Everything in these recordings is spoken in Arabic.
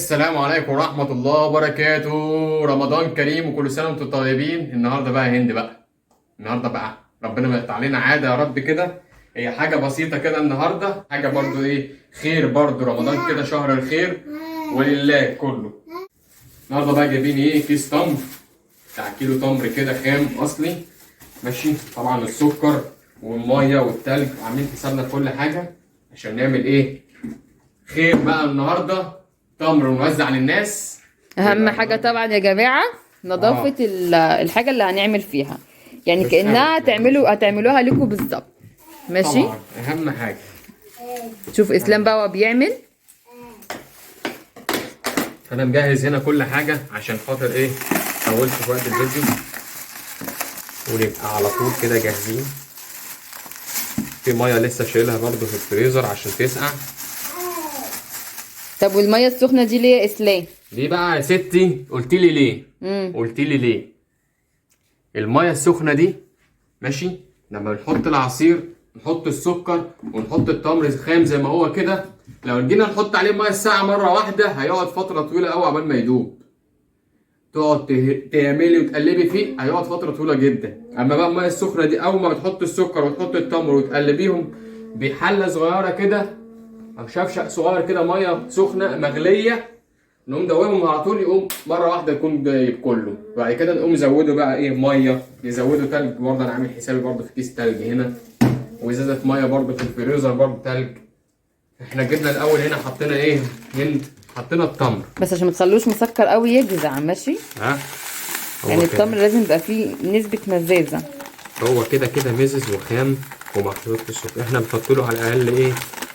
السلام عليكم ورحمة الله وبركاته. رمضان كريم وكل سنة وانتم طيبين. النهارده بقى هند بقى. النهارده بقى ربنا ما يقطع علينا عادة يا رب كده. هي حاجة بسيطة كده النهارده، حاجة برضو خير، برضو رمضان كده شهر الخير ولله كله. النهارده بقى جايبين كيس تمر بتاع كيلو تمر كده خام اصلي، ماشي. طبعا السكر والمية والتلج وعاملين حسابنا في كل حاجة عشان نعمل خير بقى النهارده، تمر ونوزع للناس. اهم حاجه طبعا يا جماعه نظافه الحاجه اللي هنعمل فيها، يعني بس كانها هتعملوها لكم بالظبط. ماشي، طبعا اهم حاجه. شوف اسلام بقى هو بيعمل. انا مجهز هنا كل حاجه عشان خاطر طولت في وقت الفيديو ونبقى على طول كده جاهزين. في ميه لسه شايلها برضو في الفريزر عشان تسقع. طب والميه السخنه دي ليه يا اسلام؟ دي بقى يا ستي قلت لي ليه؟ قلت لي ليه الميه السخنه دي؟ ماشي، لما بنحط العصير نحط السكر ونحط التمر خام زي ما هو كده، لو جينا نحط عليه ميه الساقعه مره واحده هيقعد فتره طويله قوي عقبال ما يدوب. تقعد تعملي وتقلبي فيه هيقعد فتره طويله جدا. اما بقى الميه السخنه دي اول ما بتحط السكر وتحط التمر وتقلبيهم بحله صغيره كده او شفشق صغير كده، ميه سخنه مغليه، نقوم دوبهم على طول، يقوم مره واحده يكون جايب كله. بعد كده نقوم نزوده بقى ميه، يزودوا تلج برضه. انا عامل حسابي برضه في كيس تلج هنا وازازه ميه برضه في الفريزر برضه تلج. احنا جبنا الاول هنا حطينا هند، حطينا التمر بس عشان ما تخلوش مسكر قوي يجزع. ماشي، يعني التمر لازم يبقى فيه نسبه مزازه. هو كده كده مزز وخام ومحطوط في السكر. احنا بنحط له على الاقل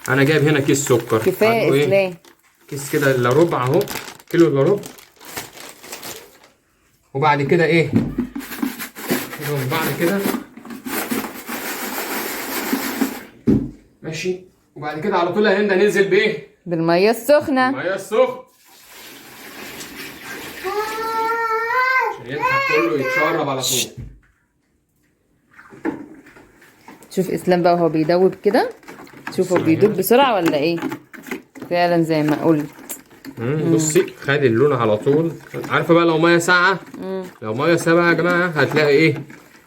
انا جايب هنا كيس سكر كفايه اسلام. كيس كده الا ربع اهو، كيلو الا ربع. وبعد كده بعد كده ماشي. وبعد كده على طول يا هند هننزل بالميه السخنه. الميه السخنه عشان يلحق كله يتشرب على طول. شوف اسلام بقى وهو بيدوب كده، شوف هو بيدوب بسرعه ولا ايه؟ فعلا زي ما قلت. بصي خد اللون على طول. عارفه بقى لو ميه ساقعه، لو ميه ساقعه يا جماعه هتلاقي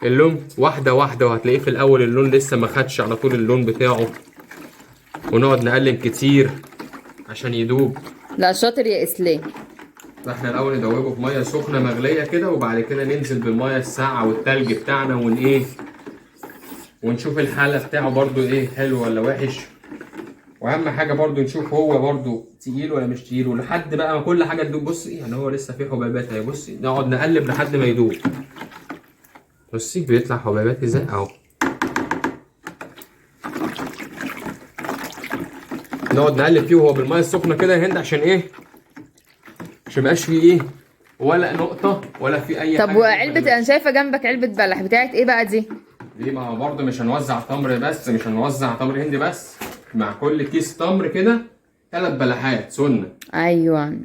اللون واحده واحده، وهتلاقيه في الاول اللون لسه ما خدش على طول اللون بتاعه، ونقعد نقلب كتير عشان يدوب. لا شاطر يا اسلام. فاحنا الاول ندوبه في ميه سخنه مغليه كده، وبعد كده ننزل بالميه الساقعه والتلج بتاعنا ونشوف الحاله بتاعه برضو حلو ولا وحش. واهم حاجه برضو نشوف هو برضو تقيل ولا مش تقيل، ولحد بقى ما كل حاجه تدوب. بصي يعني هو لسه فيه حبيبات اهي، بصي نقعد نقلب لحد ما يدوب. بصي بيطلع حبيبات ازاي اهو. نقعد نقلب فيه وهو بالميه السخنه كده يا هند عشان عشان ميبقاش فيه ولا نقطه ولا في اي طب حاجه. وعلبه انا شايفه جنبك علبه بلح بتاعت ايه بقى دي؟ دي ما برضه مش هنوزع تمر بس، مش هنوزع تمر هندي بس. مع كل كيس تمر كده 3 بلحات سنه. ايوه،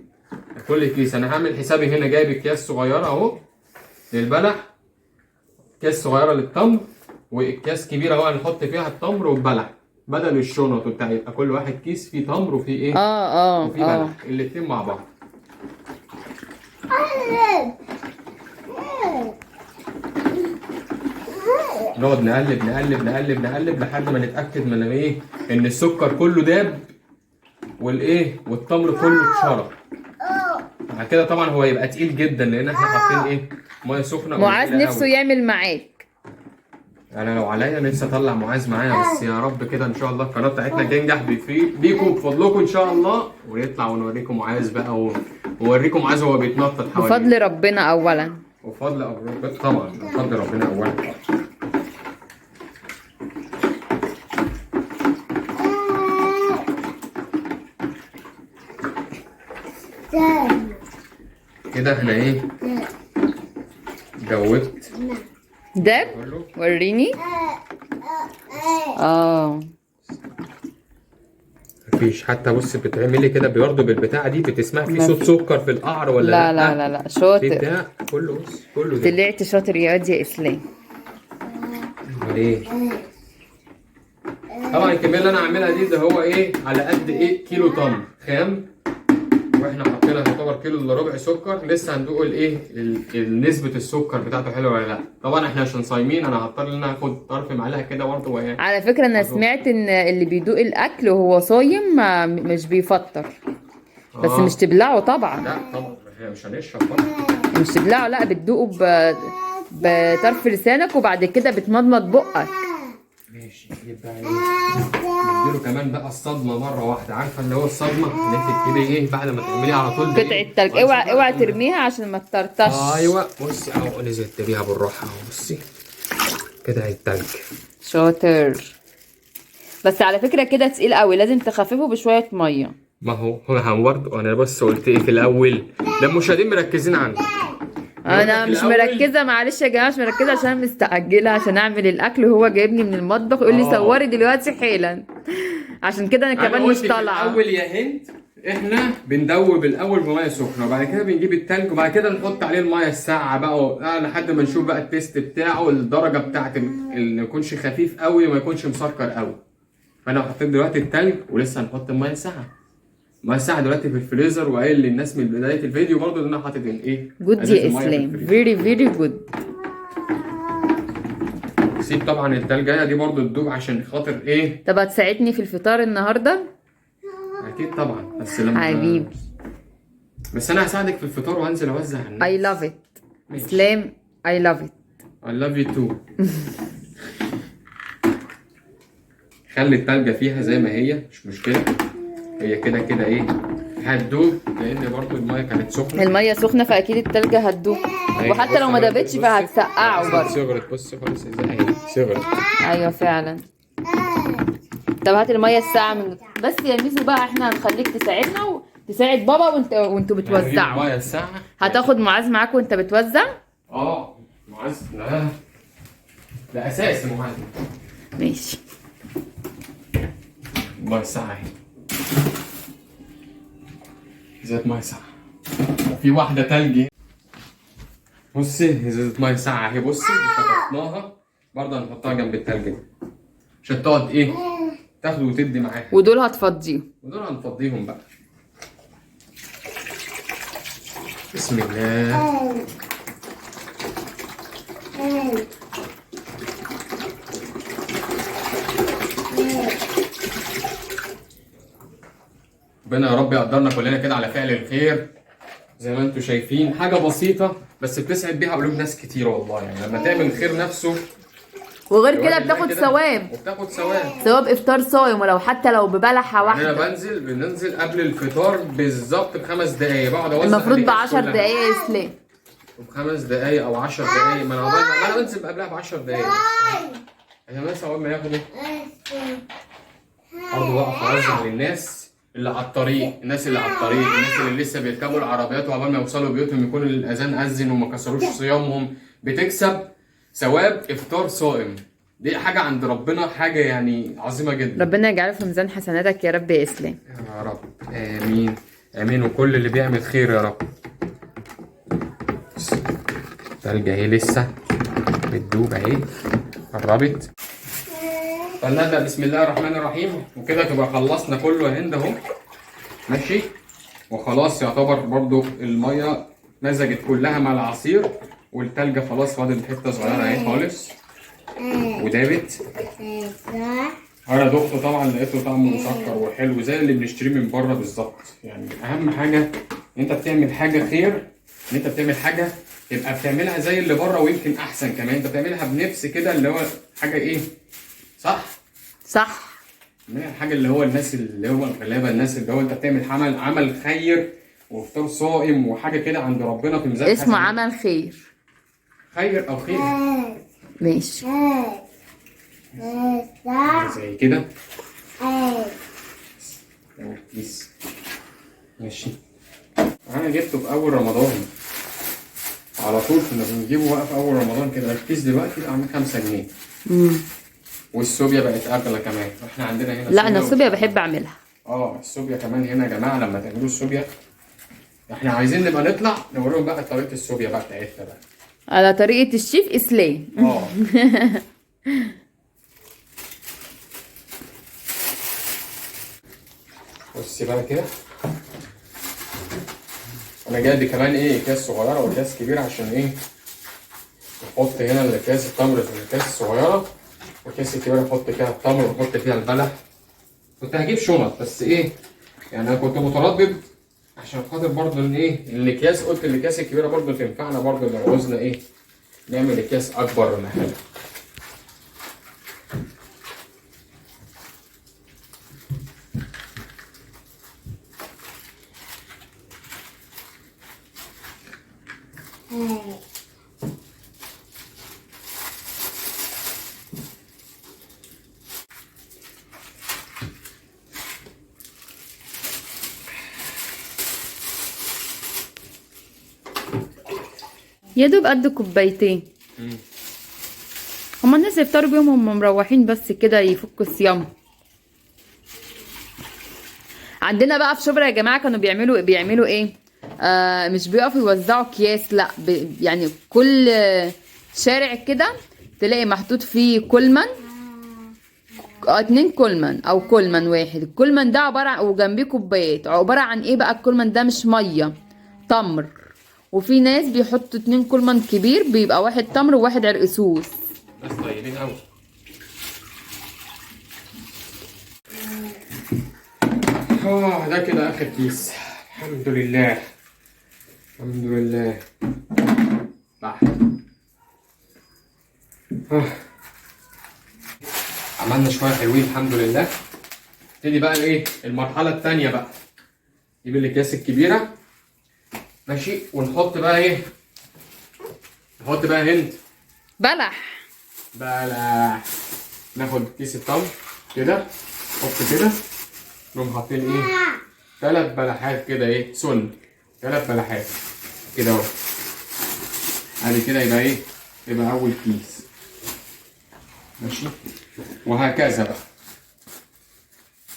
كل كيس انا هعمل حسابي هنا جايب اكياس صغيره اهو للبلح، اكياس صغيره للتمر، واكياس كبيره بقى نحط فيها التمر والبلح بدل الشنط وبتاع. يبقى كل واحد كيس فيه تمر وفيه وفيه بلح الاتنين مع بعض. نقعد نقلب نقلب نقلب نقلب لحد ما نتاكد من ان السكر كله داب والتمر كله اتشرب. بعد كده طبعا هو يبقى تقيل جدا لان احنا حاطين ميه سخنه. معاذ نفسه يعمل معاك. انا لو عليا نفسي اطلع معاذ معايا، بس يا رب كده ان شاء الله القناه بتاعتنا تنجح بيكم بفضلكم ان شاء الله، ونطلع ونوريكم معاذ بقى ووريكم معاذ وهو بيتنطط حوالينا. بفضل ربنا اولا. وفضل ربنا طبعا، بفضل ربنا اولا. كده احنا جودت داب. وريني. مفيش حتى. بص بتعملي كده برضه بالبتاعه دي بتسمع في صوت سكر في القعر ولا لا؟ لا لا لا شاطر. في بتاع كله. بص كله ده. طلعت شاطر يا واد يا اسلام. طبعا الكميه اللي انا عاملها دي ده هو على قد كيلو تمر خام، واحنا حطينا كيلو الا ربع سكر. لسه هندوق الايه نسبه السكر بتاعته حلوه ولا لا. طبعا احنا عشان صايمين انا هضطر ان انا اخد طرف معلقه كده برضه وهي. على فكرة انا سمعت ان اللي بيدوق الاكل وهو صايم مش بيفطر، بس مش تبلعه طبعا. لا طبعا احنا مش هنشرب برضه. مش تبلعه، لا بتدوقه بطرف لسانك وبعد كده بتمضمض بقك. ماشي. يبقى ايه نديله كمان بقى الصدمه مره واحده. عارفه اللي هو الصدمه اللي انت تجيبي ايه بعد ما تعمليه على طول قطعة تلج، اوعى ترميها عشان ما تطرطش. ايوه بصي اهو نزلت بيها بالراحه اهو. بصي قطعة تلج. شاطر. بس على فكرة كده تقيل قوي، لازم تخففه بشوية مية. ما هو برضه انا بس قلت ايه في الاول. ده المشاهدين مركزين عندي. انا مش مركزه، معلش يا جماعه مش مركزه عشان أنا مستعجله عشان اعمل الاكل وهو جايبني من المطبخ يقول لي صوري دلوقتي حالا. عشان كده انا كمان مش طالعه. في الاول يا هند احنا بندوب الاول بميه سخنه وبعد كده بنجيب التلج وبعد كده نحط عليه الميه الساقعه بقى لحد ما نشوف بقى التيست بتاعه الدرجه بتاعت اللي ما يكونش خفيف قوي وما يكونش مسكر قوي. فانا حطيت دلوقتي التلج ولسه هنحط الميه الساقعه. الميه الساقعه دلوقتي في الفريزر وقايل للناس من بدايه الفيديو برضو ان انا حاطط الايه جود يا اسلام، فيري فيري جود. سيب طبعا التلجة دي برضو تدوب عشان خاطر ايه. طب هتساعدني في الفطار النهارده؟ اكيد طبعا بس لما حبيبي. بس انا هساعدك في الفطار وهنزل اوزع الناس. I love it. اسلام I love it. I love you too. خلي التلجة فيها زي ما هي مش مشكلة. هي كده كده ايه هتدوب لان برضو المية كانت سخنة. المية سخنة فاكيد التلجة هتدوب. وحتى لو ما دابتش فهتسقعه برضه. صغرت بصي خالص ازاي اهي صغرت. ايوه فعلا. طب هات المية الساقعة من بس يا ميزو بقى، احنا هنخليك تساعدنا وتساعد بابا وانتوا بتوزعوا. المية الساقعة. هتاخد معاذ معاك وانت بتوزع؟ معاذ لا ده اساسي معاذ. ماشي. ميه ساقعة اهي. ازازة ميه ساقعة. وفي واحدة تلج. بصي ازازة ميه ساقعة اهي. بصي شطفناها برضه هنحطها جنب التلج دي عشان تقعد ايه تاخد وتدي معاها. ودول هتفضيهم. ودول هنفضيهم بقى. بسم الله. ربنا يا رب يقدرنا كلنا كده على فعل الخير. زي ما انتم شايفين حاجة بسيطة بس بتسعد بيها قلوب ناس كتير والله. يعني لما تعمل الخير نفسه وغير كده بتاخد ثواب. وبتاخد ثواب. ثواب افطار صايم ولو حتى لو ببلحة واحدة. انا بننزل قبل الفطار بالظبط ب5 دقايق بقعد اوزع. المفروض ب10 دقايق يا اسلام. ب5 دقايق او 10 دقايق. ما انا بنزل قبلها ب10 دقايق عشان الناس اول ما ياخدوا برضه واقف اوزع للناس اللي على الطريق. الناس اللي على الطريق، الناس اللي لسه بيركبوا العربيات وعقبال ما يوصلوا بيوتهم يكون الاذان اذن وما كسروش صيامهم. بتكسب ثواب افطار صائم. دي حاجه عند ربنا، حاجه يعني عظيمه جدا. ربنا يجعله في ميزان حسناتك يا رب يا اسلام. يا رب امين امين. وكل اللي بيعمل خير يا رب. التلجة اهي لسه بتدوب اهي قربت. فلنبدأ بسم الله الرحمن الرحيم. وكده تبقى خلصنا كله يا هند اهو. ماشي. وخلاص يعتبر برضو المية مزجت كلها مع العصير والتلجة خلاص فاضل حتة صغيرة اهي خالص ودابت. انا دقته طبعا لقيته طعمه مسكر وحلو زي اللي بنشتريه من بره بالظبط. يعني اهم حاجة ان انت بتعمل حاجة خير، ان انت بتعمل حاجة تبقى بتعملها زي اللي بره ويمكن احسن كمان. انت بتعملها بنفس كده اللي هو حاجة ايه صح. من الحاجه اللي هو الناس اللي هو الغلابه، الناس اللي هو انت بتعمل عمل خير وافطار صائم وحاجه كده عند ربنا في ميزان اسمه عمل خير او خير. ماشي زي كده. ماشي. انا جبته في اول رمضان على طول. كنا بنجيبه بقى في اول رمضان كده. الكيس دلوقتي بقى عامل 5 جنيه. والسوبيا بقت اغلى كمان. احنا عندنا هنا لا انا السوبيا بحب اعملها. السوبيا كمان هنا يا جماعه لما تعملوا السوبيا احنا عايزين نبقى نطلع نوريهم بقى طريقه السوبيا بقى بتاعتنا بقى على طريقه الشيف اسلام. بصي بقى كده انا جايب كمان ايه اكياس صغيره واكياس كبيره عشان ايه نحط هنا الاكياس التمر في الاكياس الصغيره والاكياس الكبيره نحط فيها التمر ونحط فيها البلح. كنت هجيب شنط بس ايه يعني انا كنت متردد عشان خاطر برضه ان ايه الاكياس، قلت الاكياس الكبيره برضه تنفعنا برضه لو عوزنا ايه نعمل اكياس اكبر ولا حاجه. يا دوب قد كوبايتين. هما الناس يفطروا بيهم هم مروحين بس كده يفكوا الصيام. عندنا بقى في شبرا يا جماعه كانوا بيعملوا ايه، مش بيقفوا يوزعوا اكياس، لا يعني كل شارع كده تلاقي محطوط فيه كولمان، 2 كولمان او كولمان واحد. الكولمان ده عباره عن وجنبيه كوبايات، عباره عن ايه بقى الكولمان ده؟ مش ميه، تمر. وفي ناس بيحطوا 2 كولمان كبير بيبقى 1 تمر وواحد عرقسوس. ناس طيبين قوي. ده كده اخر كيس. الحمد لله الحمد لله. عملنا شويه حلوين الحمد لله. نبتدي بقى ايه المرحله الثانيه بقى. نجيب الاكياس الكبيره ماشي ونحط بقى ايه، نحط بقى هند بلح. ناخد كيس التمر كده نحط كده نقوم حاطين ايه 3 بلحات كده ايه سن 3 بلحات كده اهو. ادي كده يبقى ايه يبقى اول كيس ماشي وهكذا بقى.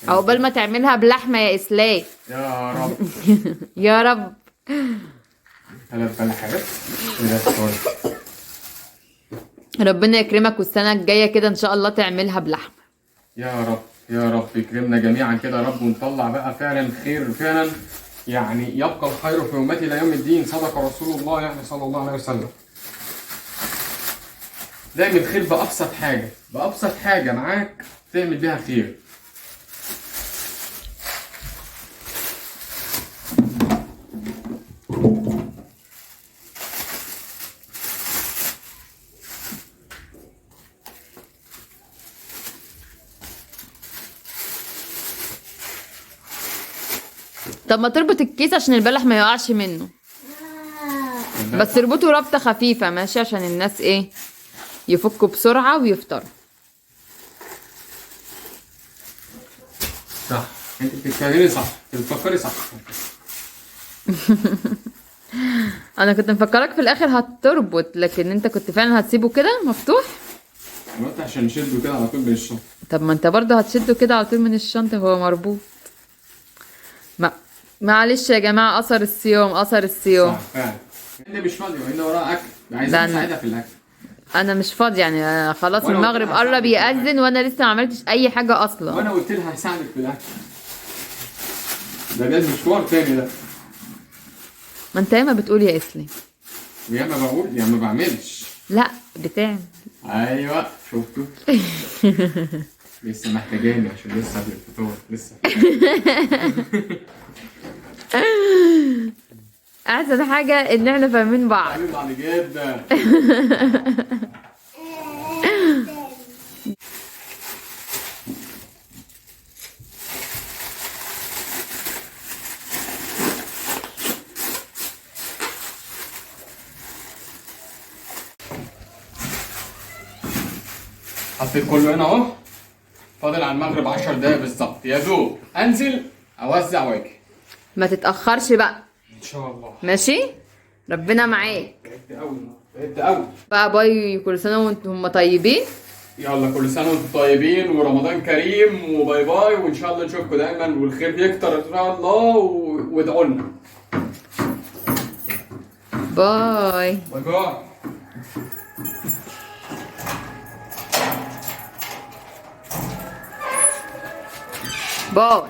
عقبال ما تعملها بلحمه يا اسلام. يا رب يا رب. 3 بلحات كده. ربنا يكرمك والسنه الجايه كده ان شاء الله تعملها بلحمه. يا رب يا رب يكرمنا جميعا كده يا رب ونطلع بقى فعلا خير فعلا. يعني يبقى الخير في امتي الى يوم الدين، صدق رسول الله يعني صلى الله عليه وسلم. تعمل خير بابسط حاجه، بابسط حاجه معاك تعمل بيها خير. طب ما تربط الكيس عشان البلح ما يقعش منه، بس اربطه ربطه خفيفه ماشي عشان الناس ايه يفكوا بسرعه ويفطروا. صح انت بتتكلمي صح، بتفكري صح. انا كنت مفكرك في الاخر هتربط، لكن انت كنت فعلا هتسيبه كده مفتوح. عملت عشان نشده كده على طول من الشنطه. طب ما انت برضه هتشده كده على طول من الشنطه هو مربوط. معلش يا جماعه، اثر الصيام اثر الصيام. صح فعلا. انت مش فاضي وان وراها اكل، عايزين نساعدها في الاكل. انا مش فاضي يعني خلاص المغرب قرب يأذن وانا لسه ما عملتش اي حاجه اصلا. وانا قلت لها هساعدك في الاكل. ده مشوار تاني ده. ما انت ياما بتقول يا اسلام. ياما بقول ياما ما بعملش. لا بتعمل. ايوه شفتوا. لسه محتاجاني عشان لسه قبل الفطور لسه. احسن حاجه ان احنا فاهمين بعض. فاهمين بعض جدا. حطيت كله هنا اهو. فاضل على المغرب 10 دقايق بالظبط، يا دوب انزل اوزع واجي. ما تتاخرش بقى ان شاء الله. ماشي، ربنا معاك. تعبت قوي تعبت قوي بقى باي، كل سنه وانتم طيبين. يلا كل سنه وانتم طيبين ورمضان كريم وباي باي، وان شاء الله نشوفكم دايما والخير يكتر ان شاء الله وادعوا لنا. باي باي باي. باي.